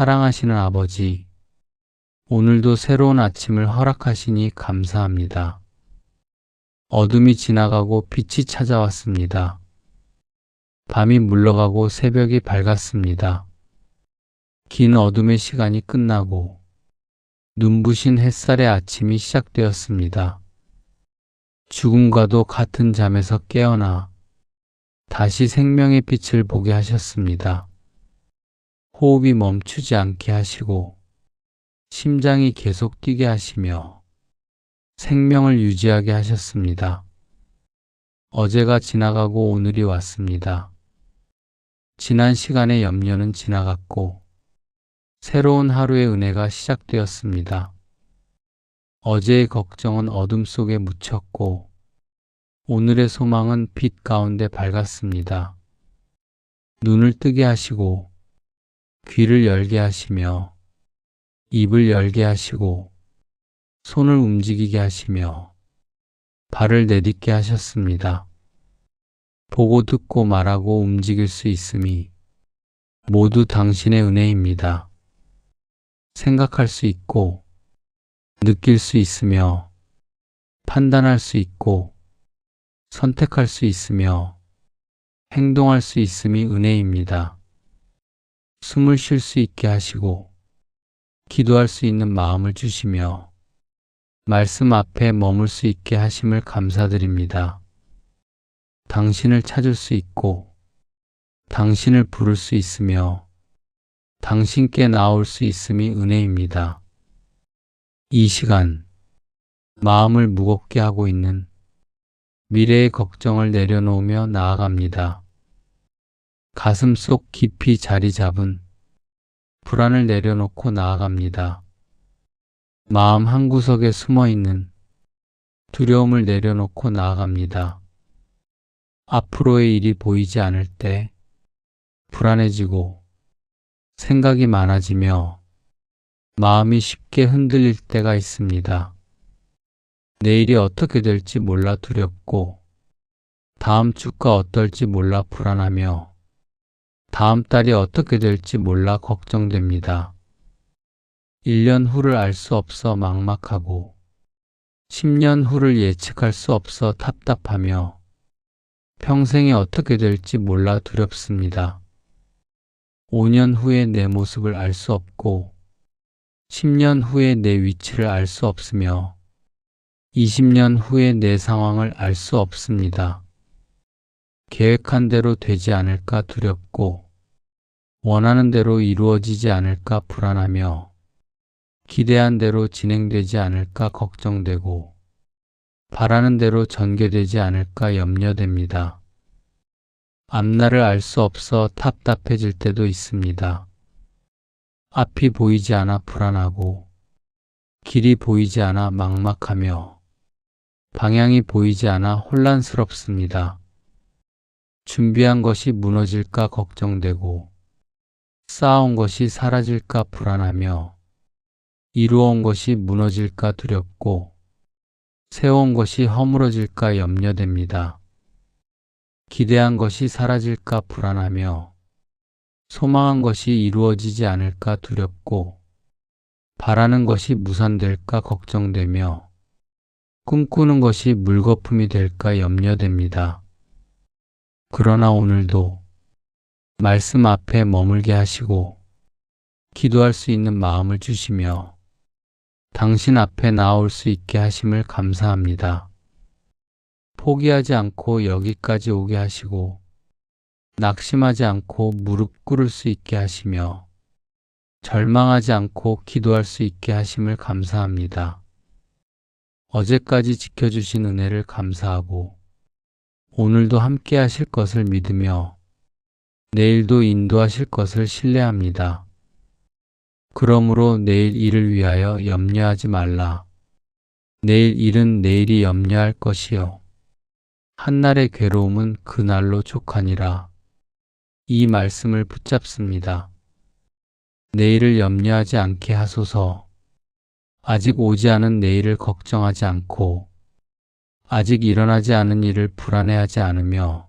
사랑하시는 아버지, 오늘도 새로운 아침을 허락하시니 감사합니다. 어둠이 지나가고 빛이 찾아왔습니다. 밤이 물러가고 새벽이 밝았습니다. 긴 어둠의 시간이 끝나고 눈부신 햇살의 아침이 시작되었습니다. 죽음과도 같은 잠에서 깨어나 다시 생명의 빛을 보게 하셨습니다. 호흡이 멈추지 않게 하시고 심장이 계속 뛰게 하시며 생명을 유지하게 하셨습니다. 어제가 지나가고 오늘이 왔습니다. 지난 시간의 염려는 지나갔고 새로운 하루의 은혜가 시작되었습니다. 어제의 걱정은 어둠 속에 묻혔고 오늘의 소망은 빛 가운데 밝았습니다. 눈을 뜨게 하시고 귀를 열게 하시며 입을 열게 하시고 손을 움직이게 하시며 발을 내딛게 하셨습니다. 보고 듣고 말하고 움직일 수 있음이 모두 당신의 은혜입니다. 생각할 수 있고 느낄 수 있으며 판단할 수 있고 선택할 수 있으며 행동할 수 있음이 은혜입니다. 숨을 쉴 수 있게 하시고 기도할 수 있는 마음을 주시며 말씀 앞에 머물 수 있게 하심을 감사드립니다. 당신을 찾을 수 있고 당신을 부를 수 있으며 당신께 나올 수 있음이 은혜입니다. 이 시간 마음을 무겁게 하고 있는 미래의 걱정을 내려놓으며 나아갑니다. 가슴 속 깊이 자리 잡은 불안을 내려놓고 나아갑니다. 마음 한구석에 숨어있는 두려움을 내려놓고 나아갑니다. 앞으로의 일이 보이지 않을 때 불안해지고 생각이 많아지며 마음이 쉽게 흔들릴 때가 있습니다. 내일이 어떻게 될지 몰라 두렵고 다음 주가 어떨지 몰라 불안하며 다음 달이 어떻게 될지 몰라 걱정됩니다. 1년 후를 알 수 없어 막막하고 10년 후를 예측할 수 없어 답답하며 평생이 어떻게 될지 몰라 두렵습니다. 5년 후의 내 모습을 알 수 없고 10년 후의 내 위치를 알 수 없으며 20년 후의 내 상황을 알 수 없습니다. 계획한 대로 되지 않을까 두렵고 원하는 대로 이루어지지 않을까 불안하며 기대한 대로 진행되지 않을까 걱정되고 바라는 대로 전개되지 않을까 염려됩니다. 앞날을 알 수 없어 답답해질 때도 있습니다. 앞이 보이지 않아 불안하고 길이 보이지 않아 막막하며 방향이 보이지 않아 혼란스럽습니다. 준비한 것이 무너질까 걱정되고 쌓아온 것이 사라질까 불안하며 이루어온 것이 무너질까 두렵고 세워온 것이 허물어질까 염려됩니다. 기대한 것이 사라질까 불안하며 소망한 것이 이루어지지 않을까 두렵고 바라는 것이 무산될까 걱정되며 꿈꾸는 것이 물거품이 될까 염려됩니다. 그러나 오늘도 말씀 앞에 머물게 하시고 기도할 수 있는 마음을 주시며 당신 앞에 나올 수 있게 하심을 감사합니다. 포기하지 않고 여기까지 오게 하시고 낙심하지 않고 무릎 꿇을 수 있게 하시며 절망하지 않고 기도할 수 있게 하심을 감사합니다. 어제까지 지켜주신 은혜를 감사하고 오늘도 함께 하실 것을 믿으며 내일도 인도하실 것을 신뢰합니다. 그러므로 내일 일을 위하여 염려하지 말라. 내일 일은 내일이 염려할 것이요 한날의 괴로움은 그날로 족하니라. 이 말씀을 붙잡습니다. 내일을 염려하지 않게 하소서. 아직 오지 않은 내일을 걱정하지 않고 아직 일어나지 않은 일을 불안해하지 않으며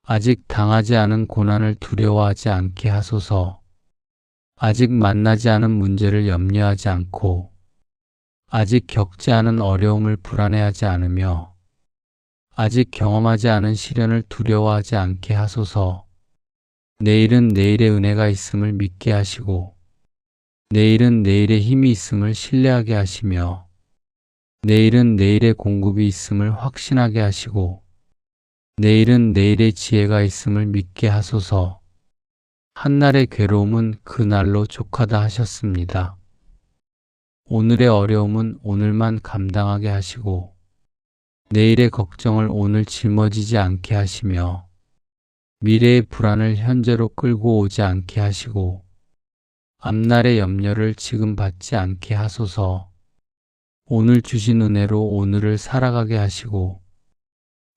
아직 당하지 않은 고난을 두려워하지 않게 하소서. 아직 만나지 않은 문제를 염려하지 않고 아직 겪지 않은 어려움을 불안해하지 않으며 아직 경험하지 않은 시련을 두려워하지 않게 하소서. 내일은 내일의 은혜가 있음을 믿게 하시고 내일은 내일의 힘이 있음을 신뢰하게 하시며 내일은 내일의 공급이 있음을 확신하게 하시고 내일은 내일의 지혜가 있음을 믿게 하소서. 한날의 괴로움은 그날로 족하다 하셨습니다. 오늘의 어려움은 오늘만 감당하게 하시고 내일의 걱정을 오늘 짊어지지 않게 하시며 미래의 불안을 현재로 끌고 오지 않게 하시고 앞날의 염려를 지금 받지 않게 하소서. 오늘 주신 은혜로 오늘을 살아가게 하시고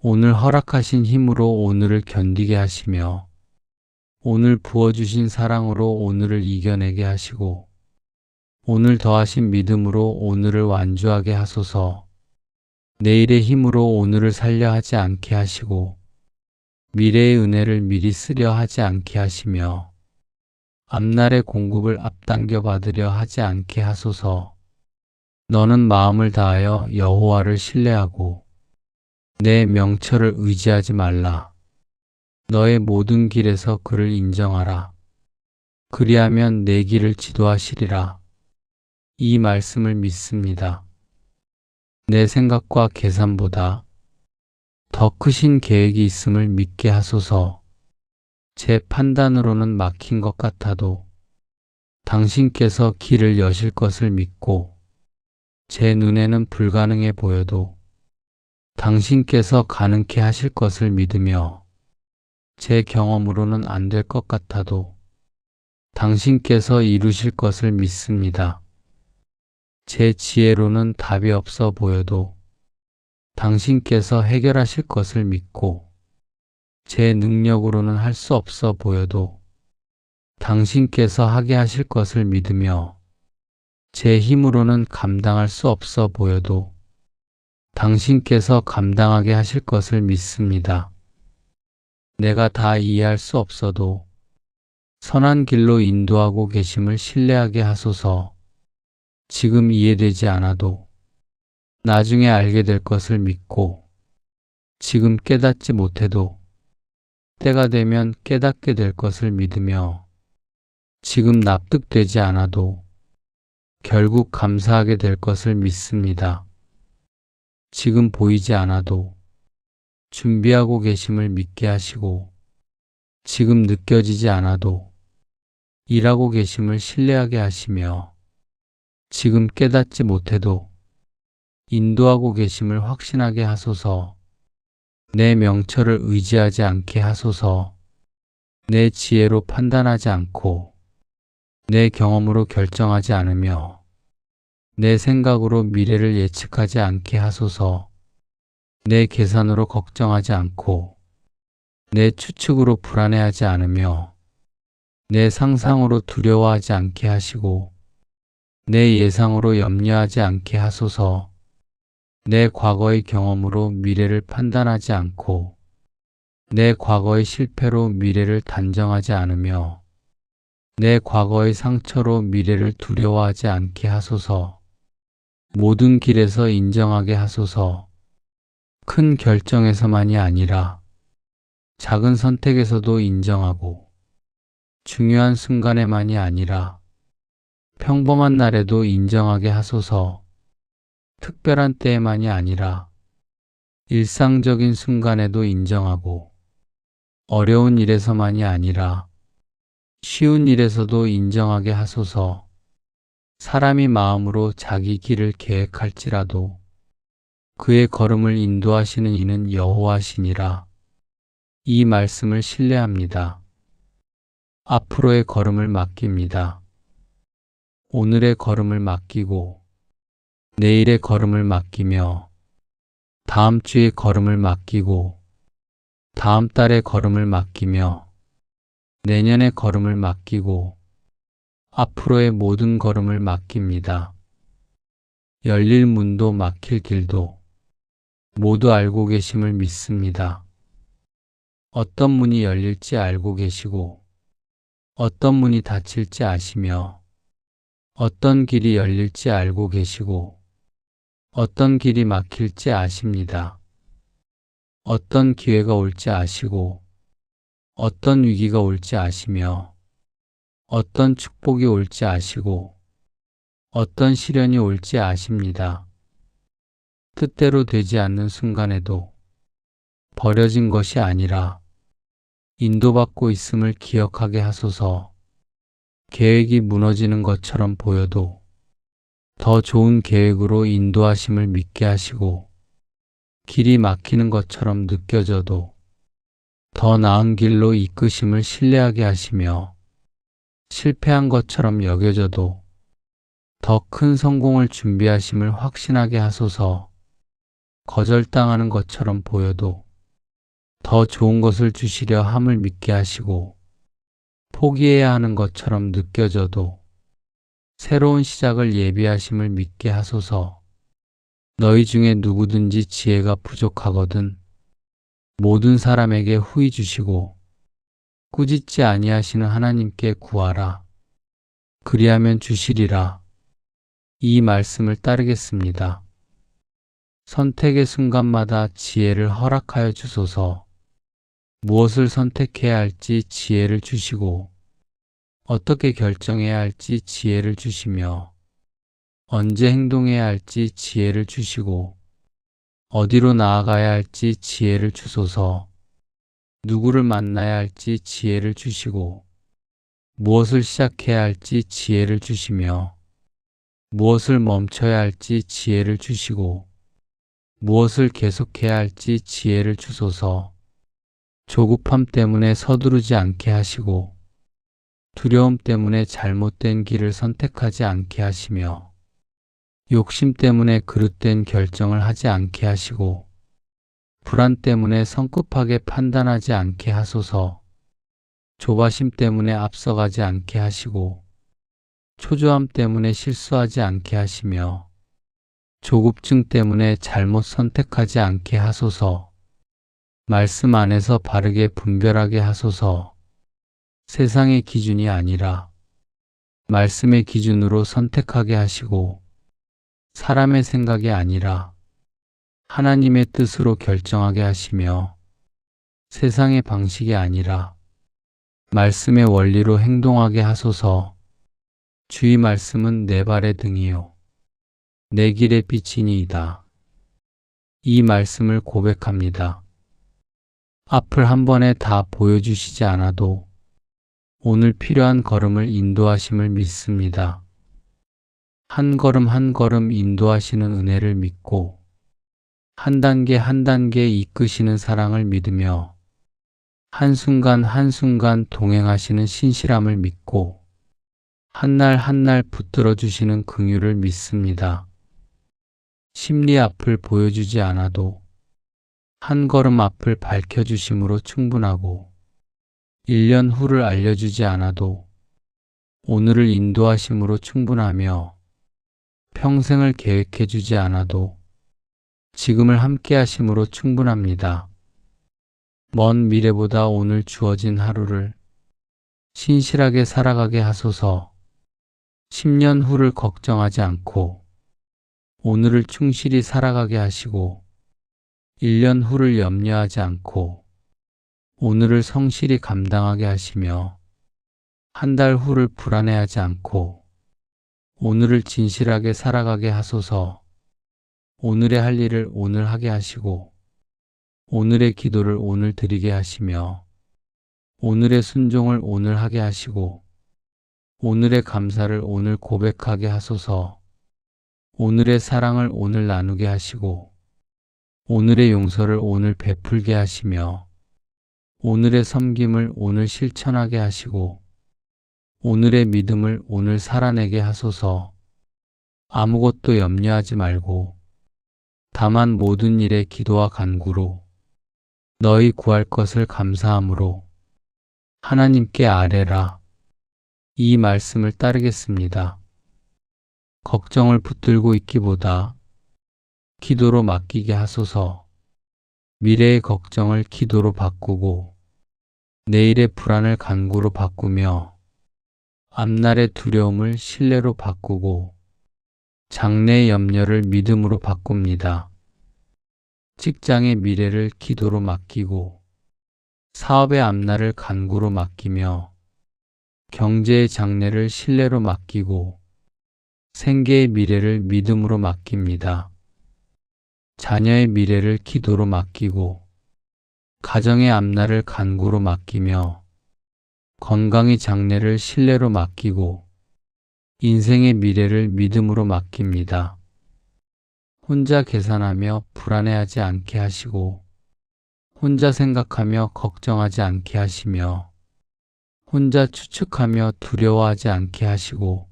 오늘 허락하신 힘으로 오늘을 견디게 하시며 오늘 부어주신 사랑으로 오늘을 이겨내게 하시고 오늘 더하신 믿음으로 오늘을 완주하게 하소서. 내일의 힘으로 오늘을 살려 하지 않게 하시고 미래의 은혜를 미리 쓰려 하지 않게 하시며 앞날의 공급을 앞당겨 받으려 하지 않게 하소서. 너는 마음을 다하여 여호와를 신뢰하고 내 명철을 의지하지 말라. 너의 모든 길에서 그를 인정하라. 그리하면 내 길을 지도하시리라. 이 말씀을 믿습니다. 내 생각과 계산보다 더 크신 계획이 있음을 믿게 하소서. 제 판단으로는 막힌 것 같아도 당신께서 길을 여실 것을 믿고 제 눈에는 불가능해 보여도 당신께서 가능케 하실 것을 믿으며 제 경험으로는 안 될 것 같아도 당신께서 이루실 것을 믿습니다. 제 지혜로는 답이 없어 보여도 당신께서 해결하실 것을 믿고 제 능력으로는 할 수 없어 보여도 당신께서 하게 하실 것을 믿으며 제 힘으로는 감당할 수 없어 보여도 당신께서 감당하게 하실 것을 믿습니다. 내가 다 이해할 수 없어도 선한 길로 인도하고 계심을 신뢰하게 하소서. 지금 이해되지 않아도 나중에 알게 될 것을 믿고 지금 깨닫지 못해도 때가 되면 깨닫게 될 것을 믿으며 지금 납득되지 않아도 결국 감사하게 될 것을 믿습니다. 지금 보이지 않아도 준비하고 계심을 믿게 하시고 지금 느껴지지 않아도 일하고 계심을 신뢰하게 하시며 지금 깨닫지 못해도 인도하고 계심을 확신하게 하소서. 내 명철을 의지하지 않게 하소서. 내 지혜로 판단하지 않고 내 경험으로 결정하지 않으며 내 생각으로 미래를 예측하지 않게 하소서. 내 계산으로 걱정하지 않고 내 추측으로 불안해하지 않으며 내 상상으로 두려워하지 않게 하시고 내 예상으로 염려하지 않게 하소서. 내 과거의 경험으로 미래를 판단하지 않고 내 과거의 실패로 미래를 단정하지 않으며 내 과거의 상처로 미래를 두려워하지 않게 하소서. 모든 길에서 인정하게 하소서. 큰 결정에서만이 아니라 작은 선택에서도 인정하고 중요한 순간에만이 아니라 평범한 날에도 인정하게 하소서. 특별한 때에만이 아니라 일상적인 순간에도 인정하고 어려운 일에서만이 아니라 쉬운 일에서도 인정하게 하소서. 사람이 마음으로 자기 길을 계획할지라도 그의 걸음을 인도하시는 이는 여호와시니라. 이 말씀을 신뢰합니다. 앞으로의 걸음을 맡깁니다. 오늘의 걸음을 맡기고 내일의 걸음을 맡기며 다음 주의 걸음을 맡기고 다음 달의 걸음을 맡기며 내년의 걸음을 맡기고 앞으로의 모든 걸음을 맡깁니다. 열릴 문도 막힐 길도 모두 알고 계심을 믿습니다. 어떤 문이 열릴지 알고 계시고 어떤 문이 닫힐지 아시며 어떤 길이 열릴지 알고 계시고 어떤 길이 막힐지 아십니다. 어떤 기회가 올지 아시고 어떤 위기가 올지 아시며 어떤 축복이 올지 아시고 어떤 시련이 올지 아십니다. 뜻대로 되지 않는 순간에도 버려진 것이 아니라 인도받고 있음을 기억하게 하소서. 계획이 무너지는 것처럼 보여도 더 좋은 계획으로 인도하심을 믿게 하시고 길이 막히는 것처럼 느껴져도 더 나은 길로 이끄심을 신뢰하게 하시며 실패한 것처럼 여겨져도 더 큰 성공을 준비하심을 확신하게 하소서. 거절당하는 것처럼 보여도 더 좋은 것을 주시려 함을 믿게 하시고 포기해야 하는 것처럼 느껴져도 새로운 시작을 예비하심을 믿게 하소서. 너희 중에 누구든지 지혜가 부족하거든 모든 사람에게 후히 주시고 꾸짖지 아니하시는 하나님께 구하라. 그리하면 주시리라. 이 말씀을 따르겠습니다. 선택의 순간마다 지혜를 허락하여 주소서. 무엇을 선택해야 할지 지혜를 주시고 어떻게 결정해야 할지 지혜를 주시며 언제 행동해야 할지 지혜를 주시고 어디로 나아가야 할지 지혜를 주소서. 누구를 만나야 할지 지혜를 주시고 무엇을 시작해야 할지 지혜를 주시며 무엇을 멈춰야 할지 지혜를 주시고 무엇을 계속해야 할지 지혜를 주소서. 조급함 때문에 서두르지 않게 하시고 두려움 때문에 잘못된 길을 선택하지 않게 하시며 욕심 때문에 그릇된 결정을 하지 않게 하시고 불안 때문에 성급하게 판단하지 않게 하소서. 조바심 때문에 앞서가지 않게 하시고 초조함 때문에 실수하지 않게 하시며 조급증 때문에 잘못 선택하지 않게 하소서. 말씀 안에서 바르게 분별하게 하소서. 세상의 기준이 아니라 말씀의 기준으로 선택하게 하시고 사람의 생각이 아니라 하나님의 뜻으로 결정하게 하시며 세상의 방식이 아니라 말씀의 원리로 행동하게 하소서. 주의 말씀은 내 발의 등이요 내 길의 빛이니이다. 이 말씀을 고백합니다. 앞을 한 번에 다 보여주시지 않아도 오늘 필요한 걸음을 인도하심을 믿습니다. 한 걸음 한 걸음 인도하시는 은혜를 믿고 한 단계 한 단계 이끄시는 사랑을 믿으며 한순간 한순간 동행하시는 신실함을 믿고 한날 한날 붙들어 주시는 긍휼을 믿습니다. 심리 앞을 보여주지 않아도 한 걸음 앞을 밝혀주심으로 충분하고 1년 후를 알려주지 않아도 오늘을 인도하심으로 충분하며 평생을 계획해주지 않아도 지금을 함께 하심으로 충분합니다. 먼 미래보다 오늘 주어진 하루를 신실하게 살아가게 하소서. 10년 후를 걱정하지 않고 오늘을 충실히 살아가게 하시고 1년 후를 염려하지 않고 오늘을 성실히 감당하게 하시며 한 달 후를 불안해하지 않고 오늘을 진실하게 살아가게 하소서. 오늘의 할 일을 오늘 하게 하시고 오늘의 기도를 오늘 드리게 하시며 오늘의 순종을 오늘 하게 하시고 오늘의 감사를 오늘 고백하게 하소서. 오늘의 사랑을 오늘 나누게 하시고 오늘의 용서를 오늘 베풀게 하시며 오늘의 섬김을 오늘 실천하게 하시고 오늘의 믿음을 오늘 살아내게 하소서. 아무것도 염려하지 말고 다만 모든 일에 기도와 간구로 너희 구할 것을 감사함으로 하나님께 아뢰라. 이 말씀을 따르겠습니다. 걱정을 붙들고 있기보다 기도로 맡기게 하소서. 미래의 걱정을 기도로 바꾸고 내일의 불안을 간구로 바꾸며 앞날의 두려움을 신뢰로 바꾸고 장래의 염려를 믿음으로 바꿉니다. 직장의 미래를 기도로 맡기고 사업의 앞날을 간구로 맡기며 경제의 장래를 신뢰로 맡기고 생계의 미래를 믿음으로 맡깁니다. 자녀의 미래를 기도로 맡기고 가정의 앞날을 간구로 맡기며 건강의 장래를 신뢰로 맡기고 인생의 미래를 믿음으로 맡깁니다. 혼자 계산하며 불안해하지 않게 하시고 혼자 생각하며 걱정하지 않게 하시며 혼자 추측하며 두려워하지 않게 하시고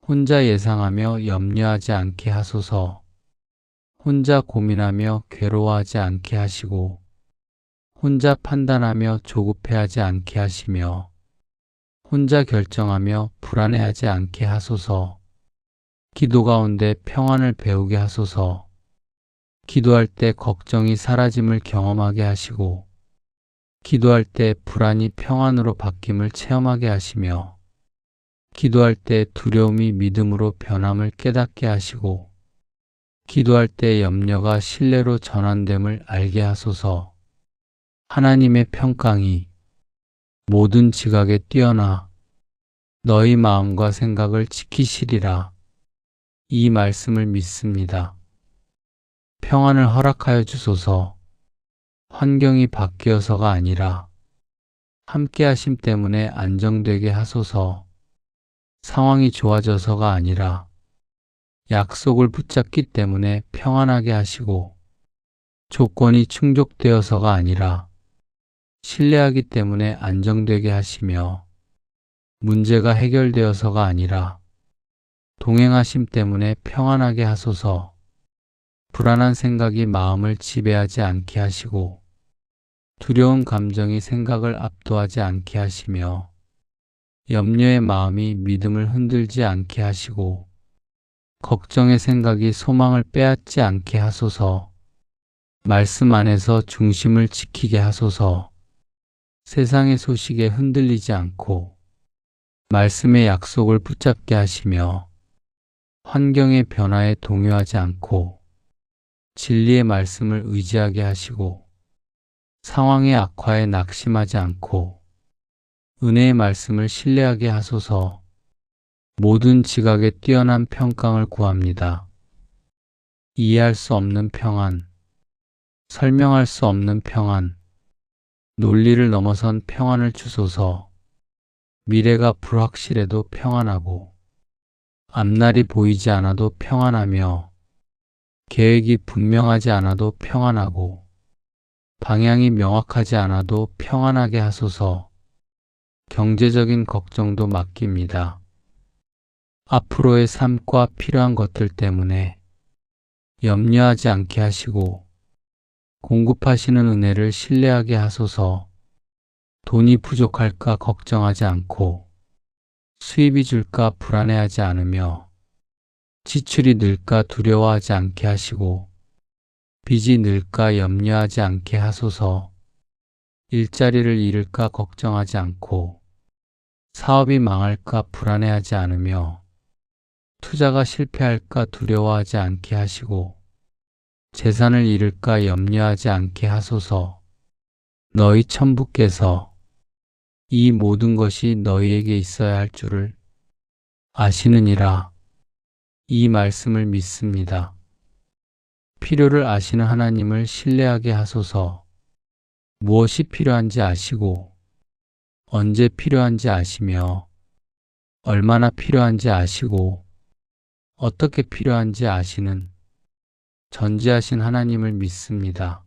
혼자 예상하며 염려하지 않게 하소서. 혼자 고민하며 괴로워하지 않게 하시고 혼자 판단하며 조급해하지 않게 하시며 혼자 결정하며 불안해하지 않게 하소서. 기도 가운데 평안을 배우게 하소서. 기도할 때 걱정이 사라짐을 경험하게 하시고 기도할 때 불안이 평안으로 바뀜을 체험하게 하시며 기도할 때 두려움이 믿음으로 변함을 깨닫게 하시고 기도할 때 염려가 신뢰로 전환됨을 알게 하소서. 하나님의 평강이 모든 지각에 뛰어나 너희 마음과 생각을 지키시리라. 이 말씀을 믿습니다. 평안을 허락하여 주소서. 환경이 바뀌어서가 아니라 함께 하심 때문에 안정되게 하소서. 상황이 좋아져서가 아니라 약속을 붙잡기 때문에 평안하게 하시고 조건이 충족되어서가 아니라 신뢰하기 때문에 안정되게 하시며 문제가 해결되어서가 아니라 동행하심 때문에 평안하게 하소서. 불안한 생각이 마음을 지배하지 않게 하시고 두려운 감정이 생각을 압도하지 않게 하시며 염려의 마음이 믿음을 흔들지 않게 하시고 걱정의 생각이 소망을 빼앗지 않게 하소서. 말씀 안에서 중심을 지키게 하소서. 세상의 소식에 흔들리지 않고 말씀의 약속을 붙잡게 하시며 환경의 변화에 동요하지 않고 진리의 말씀을 의지하게 하시고 상황의 악화에 낙심하지 않고 은혜의 말씀을 신뢰하게 하소서. 모든 지각에 뛰어난 평강을 구합니다. 이해할 수 없는 평안, 설명할 수 없는 평안, 논리를 넘어선 평안을 주소서. 미래가 불확실해도 평안하고 앞날이 보이지 않아도 평안하며 계획이 분명하지 않아도 평안하고 방향이 명확하지 않아도 평안하게 하소서. 경제적인 걱정도 맡깁니다. 앞으로의 삶과 필요한 것들 때문에 염려하지 않게 하시고 공급하시는 은혜를 신뢰하게 하소서. 돈이 부족할까 걱정하지 않고 수입이 줄까 불안해하지 않으며 지출이 늘까 두려워하지 않게 하시고 빚이 늘까 염려하지 않게 하소서. 일자리를 잃을까 걱정하지 않고 사업이 망할까 불안해하지 않으며 투자가 실패할까 두려워하지 않게 하시고 재산을 잃을까 염려하지 않게 하소서. 너희 천부께서 이 모든 것이 너희에게 있어야 할 줄을 아시느니라. 이 말씀을 믿습니다. 필요를 아시는 하나님을 신뢰하게 하소서. 무엇이 필요한지 아시고 언제 필요한지 아시며 얼마나 필요한지 아시고 어떻게 필요한지 아시는 전지하신 하나님을 믿습니다.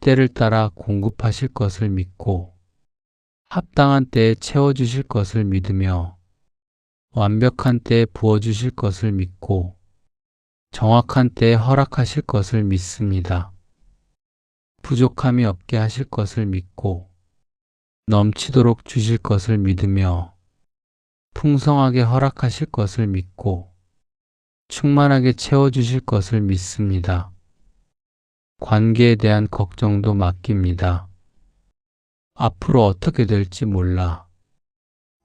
때를 따라 공급하실 것을 믿고 합당한 때에 채워주실 것을 믿으며 완벽한 때에 부어주실 것을 믿고 정확한 때에 허락하실 것을 믿습니다. 부족함이 없게 하실 것을 믿고 넘치도록 주실 것을 믿으며 풍성하게 허락하실 것을 믿고 충만하게 채워주실 것을 믿습니다. 관계에 대한 걱정도 맡깁니다. 앞으로 어떻게 될지 몰라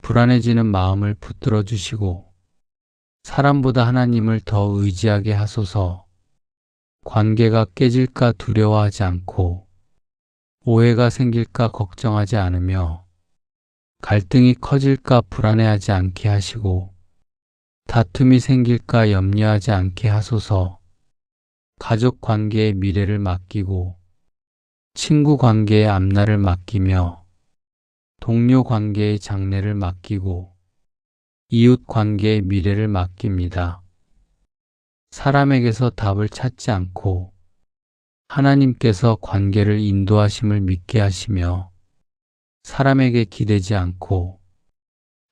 불안해지는 마음을 붙들어 주시고 사람보다 하나님을 더 의지하게 하소서. 관계가 깨질까 두려워하지 않고 오해가 생길까 걱정하지 않으며 갈등이 커질까 불안해하지 않게 하시고 다툼이 생길까 염려하지 않게 하소서. 가족 관계의 미래를 맡기고 친구 관계의 앞날을 맡기며 동료 관계의 장래를 맡기고 이웃 관계의 미래를 맡깁니다. 사람에게서 답을 찾지 않고 하나님께서 관계를 인도하심을 믿게 하시며 사람에게 기대지 않고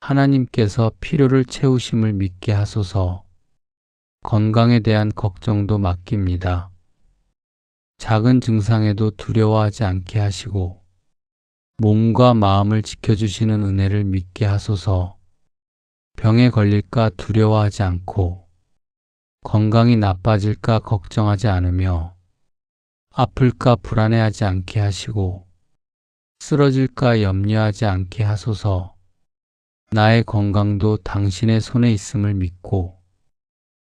하나님께서 필요를 채우심을 믿게 하소서. 건강에 대한 걱정도 맡깁니다. 작은 증상에도 두려워하지 않게 하시고 몸과 마음을 지켜주시는 은혜를 믿게 하소서. 병에 걸릴까 두려워하지 않고 건강이 나빠질까 걱정하지 않으며 아플까 불안해하지 않게 하시고 쓰러질까 염려하지 않게 하소서. 나의 건강도 당신의 손에 있음을 믿고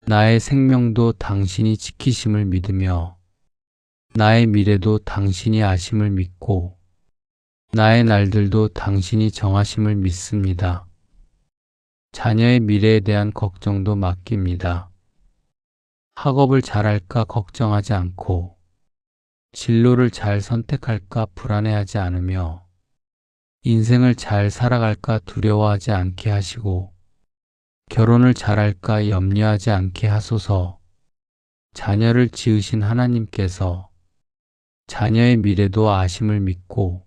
나의 생명도 당신이 지키심을 믿으며 나의 미래도 당신이 아심을 믿고 나의 날들도 당신이 정하심을 믿습니다. 자녀의 미래에 대한 걱정도 맡깁니다. 학업을 잘할까 걱정하지 않고 진로를 잘 선택할까 불안해하지 않으며 인생을 잘 살아갈까 두려워하지 않게 하시고 결혼을 잘할까 염려하지 않게 하소서. 자녀를 지으신 하나님께서 자녀의 미래도 아심을 믿고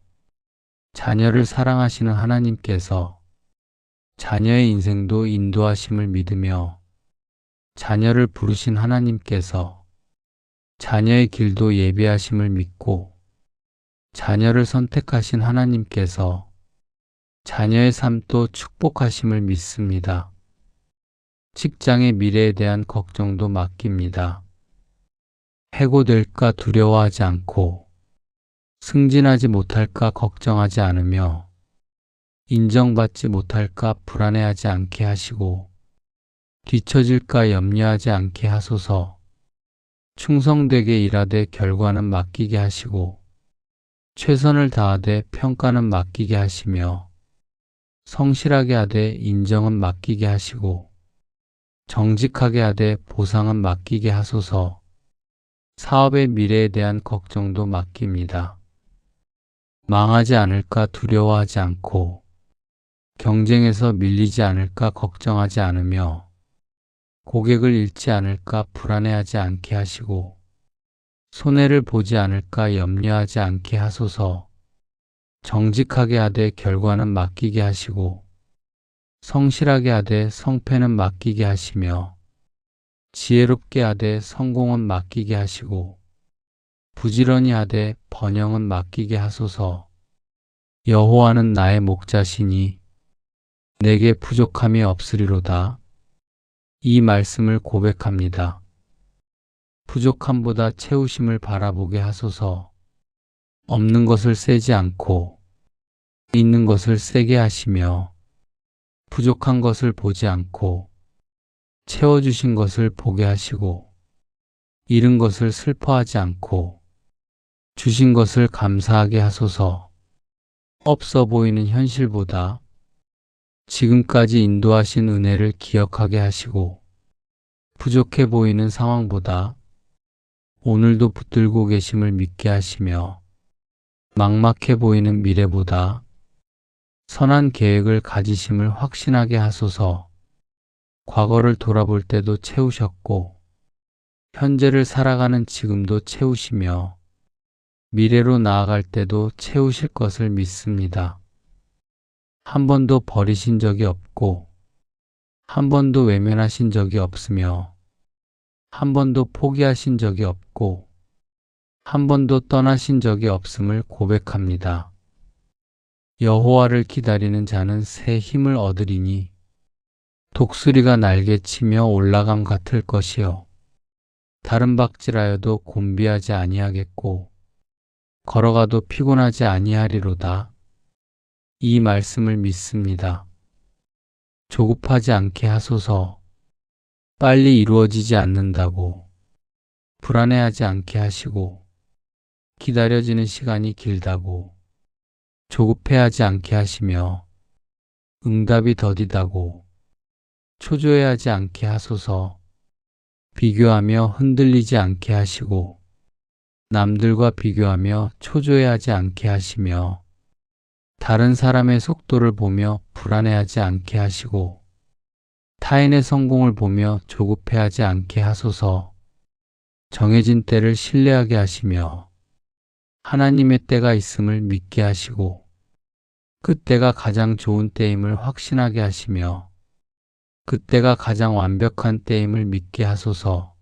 자녀를 사랑하시는 하나님께서 자녀의 인생도 인도하심을 믿으며 자녀를 부르신 하나님께서 자녀의 길도 예비하심을 믿고 자녀를 선택하신 하나님께서 자녀의 삶도 축복하심을 믿습니다. 직장의 미래에 대한 걱정도 맡깁니다. 해고될까 두려워하지 않고 승진하지 못할까 걱정하지 않으며 인정받지 못할까 불안해하지 않게 하시고 뒤처질까 염려하지 않게 하소서. 충성되게 일하되 결과는 맡기게 하시고 최선을 다하되 평가는 맡기게 하시며 성실하게 하되 인정은 맡기게 하시고 정직하게 하되 보상은 맡기게 하소서. 사업의 미래에 대한 걱정도 맡깁니다. 망하지 않을까 두려워하지 않고 경쟁에서 밀리지 않을까 걱정하지 않으며 고객을 잃지 않을까 불안해하지 않게 하시고 손해를 보지 않을까 염려하지 않게 하소서. 정직하게 하되 결과는 맡기게 하시고 성실하게 하되 성패는 맡기게 하시며 지혜롭게 하되 성공은 맡기게 하시고 부지런히 하되 번영은 맡기게 하소서. 여호와는 나의 목자시니 내게 부족함이 없으리로다. 이 말씀을 고백합니다. 부족함보다 채우심을 바라보게 하소서. 없는 것을 세지 않고 있는 것을 세게 하시며 부족한 것을 보지 않고 채워주신 것을 보게 하시고 잃은 것을 슬퍼하지 않고 주신 것을 감사하게 하소서. 없어 보이는 현실보다 지금까지 인도하신 은혜를 기억하게 하시고 부족해 보이는 상황보다 오늘도 붙들고 계심을 믿게 하시며 막막해 보이는 미래보다 선한 계획을 가지심을 확신하게 하소서. 과거를 돌아볼 때도 채우셨고 현재를 살아가는 지금도 채우시며 미래로 나아갈 때도 채우실 것을 믿습니다. 한 번도 버리신 적이 없고 한 번도 외면하신 적이 없으며 한 번도 포기하신 적이 없고 한 번도 떠나신 적이 없음을 고백합니다. 여호와를 기다리는 자는 새 힘을 얻으리니 독수리가 날개치며 올라감 같을 것이요 다른 박질하여도 곤비하지 아니하겠고 걸어가도 피곤하지 아니하리로다. 이 말씀을 믿습니다. 조급하지 않게 하소서. 빨리 이루어지지 않는다고 불안해하지 않게 하시고, 기다려지는 시간이 길다고 조급해하지 않게 하시며, 응답이 더디다고 초조해하지 않게 하소서. 비교하며 흔들리지 않게 하시고, 남들과 비교하며 초조해하지 않게 하시며, 다른 사람의 속도를 보며 불안해하지 않게 하시고, 타인의 성공을 보며 조급해하지 않게 하소서. 정해진 때를 신뢰하게 하시며, 하나님의 때가 있음을 믿게 하시고, 그 때가 가장 좋은 때임을 확신하게 하시며, 그 때가 가장 완벽한 때임을 믿게 하소서.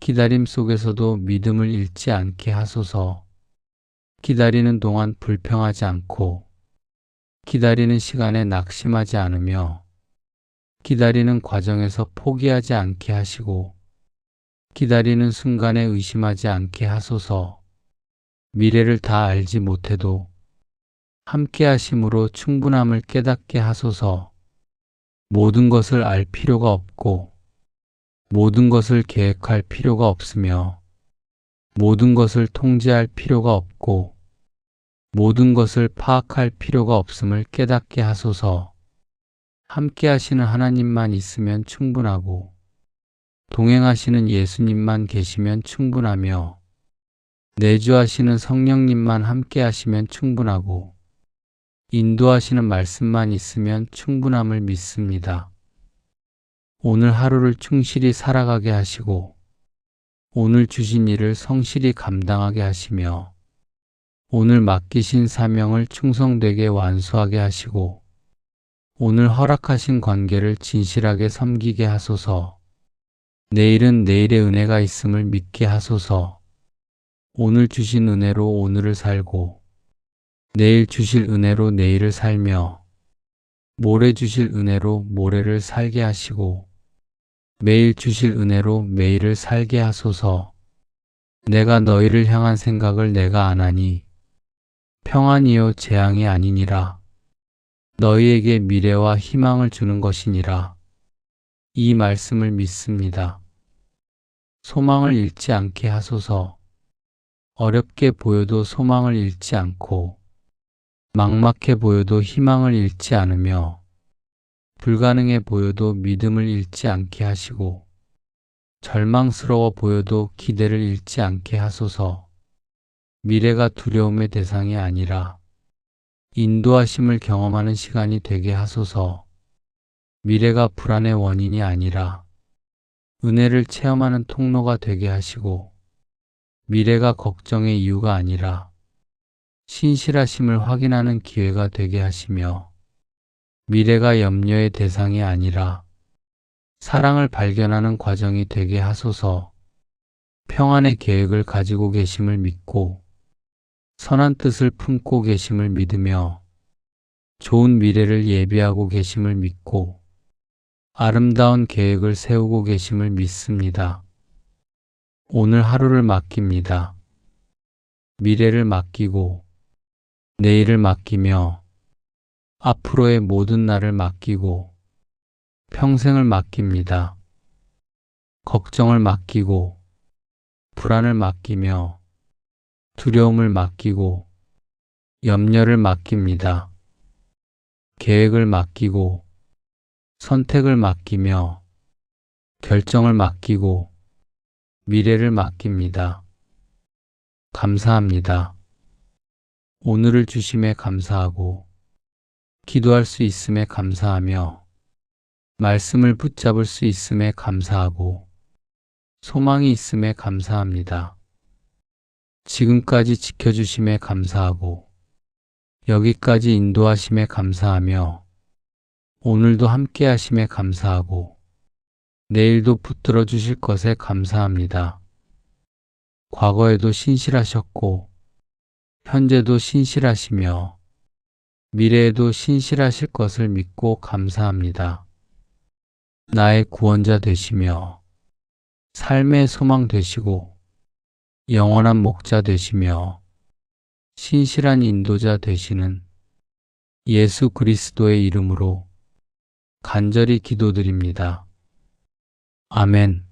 기다림 속에서도 믿음을 잃지 않게 하소서. 기다리는 동안 불평하지 않고, 기다리는 시간에 낙심하지 않으며, 기다리는 과정에서 포기하지 않게 하시고, 기다리는 순간에 의심하지 않게 하소서. 미래를 다 알지 못해도 함께 하심으로 충분함을 깨닫게 하소서. 모든 것을 알 필요가 없고, 모든 것을 계획할 필요가 없으며, 모든 것을 통제할 필요가 없고, 모든 것을 파악할 필요가 없음을 깨닫게 하소서. 함께 하시는 하나님만 있으면 충분하고, 동행하시는 예수님만 계시면 충분하며, 내주하시는 성령님만 함께 하시면 충분하고, 인도하시는 말씀만 있으면 충분함을 믿습니다. 오늘 하루를 충실히 살아가게 하시고, 오늘 주신 일을 성실히 감당하게 하시며, 오늘 맡기신 사명을 충성되게 완수하게 하시고, 오늘 허락하신 관계를 진실하게 섬기게 하소서. 내일은 내일의 은혜가 있음을 믿게 하소서. 오늘 주신 은혜로 오늘을 살고, 내일 주실 은혜로 내일을 살며, 모레 주실 은혜로 모레를 살게 하시고, 매일 주실 은혜로 매일을 살게 하소서. 내가 너희를 향한 생각을 내가 아나니 평안이요 재앙이 아니니라. 너희에게 미래와 희망을 주는 것이니라. 이 말씀을 믿습니다. 소망을 잃지 않게 하소서. 어렵게 보여도 소망을 잃지 않고, 막막해 보여도 희망을 잃지 않으며, 불가능해 보여도 믿음을 잃지 않게 하시고, 절망스러워 보여도 기대를 잃지 않게 하소서. 미래가 두려움의 대상이 아니라 인도하심을 경험하는 시간이 되게 하소서. 미래가 불안의 원인이 아니라 은혜를 체험하는 통로가 되게 하시고, 미래가 걱정의 이유가 아니라 신실하심을 확인하는 기회가 되게 하시며, 미래가 염려의 대상이 아니라 사랑을 발견하는 과정이 되게 하소서. 평안의 계획을 가지고 계심을 믿고, 선한 뜻을 품고 계심을 믿으며, 좋은 미래를 예비하고 계심을 믿고, 아름다운 계획을 세우고 계심을 믿습니다. 오늘 하루를 맡깁니다. 미래를 맡기고, 내일을 맡기며, 앞으로의 모든 날을 맡기고, 평생을 맡깁니다. 걱정을 맡기고, 불안을 맡기며, 두려움을 맡기고, 염려를 맡깁니다. 계획을 맡기고, 선택을 맡기며, 결정을 맡기고, 미래를 맡깁니다. 감사합니다. 오늘을 주심에 감사하고, 기도할 수 있음에 감사하며, 말씀을 붙잡을 수 있음에 감사하고, 소망이 있음에 감사합니다. 지금까지 지켜주심에 감사하고, 여기까지 인도하심에 감사하며, 오늘도 함께 하심에 감사하고, 내일도 붙들어 주실 것에 감사합니다. 과거에도 신실하셨고, 현재도 신실하시며, 미래에도 신실하실 것을 믿고 감사합니다. 나의 구원자 되시며, 삶의 소망 되시고, 영원한 목자 되시며, 신실한 인도자 되시는 예수 그리스도의 이름으로 간절히 기도드립니다. 아멘.